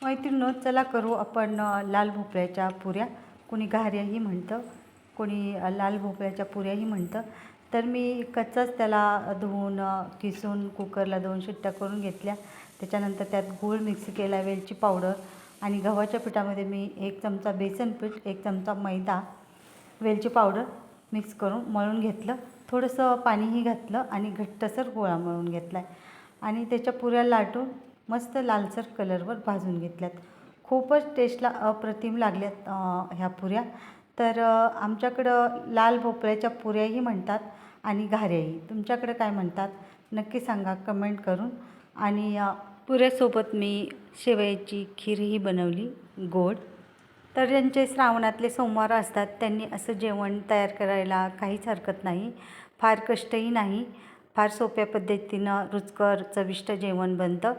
मैत्रिणींनो, चला करू आपण लाल भोपळ्याच्या पुऱ्या. कोणी घाऱ्याही म्हणतं, कोणी लाल भोपळ्याच्या पुऱ्याही म्हणतं. तर मी कच्चाच त्याला धुवून किसून कुकरला 2 शिट्ट्या करून घेतल्या. त्याच्यानंतर त्यात गूळ मिक्स केला, वेलची पावडर आणि गव्हाच्या पिठामध्ये मी 1 चमचा बेसन पीठ, 1 चमचा मैदा, वेलची पावडर मिक्स करून मळून घेतलं. थोडंसं पाणीही घातलं आणि घट्टसर गोळा मळून घेतला आहे आणि त्याच्या पुऱ्या लाटून मस्त लालसर कलरवर भाजून घेतल्यात. खूपच टेस्टला अप्रतिम लागल्यात ह्या पुऱ्या. तर आमच्याकडं लाल भोपळ्याच्या पुऱ्याही म्हणतात आणि घाऱ्याही. तुमच्याकडे काय म्हणतात नक्की सांगा कमेंट करून. आणि पुऱ्यासोबत मी शेवयाची खीरही बनवली गोड. तर ज्यांचे श्रावणातले सोमवार असतात त्यांनी असं जेवण तयार करायला काहीच हरकत नाही. फार कष्टही नाही, फार सोप्या पद्धतीनं रुचकर चविष्ट जेवण बनतं.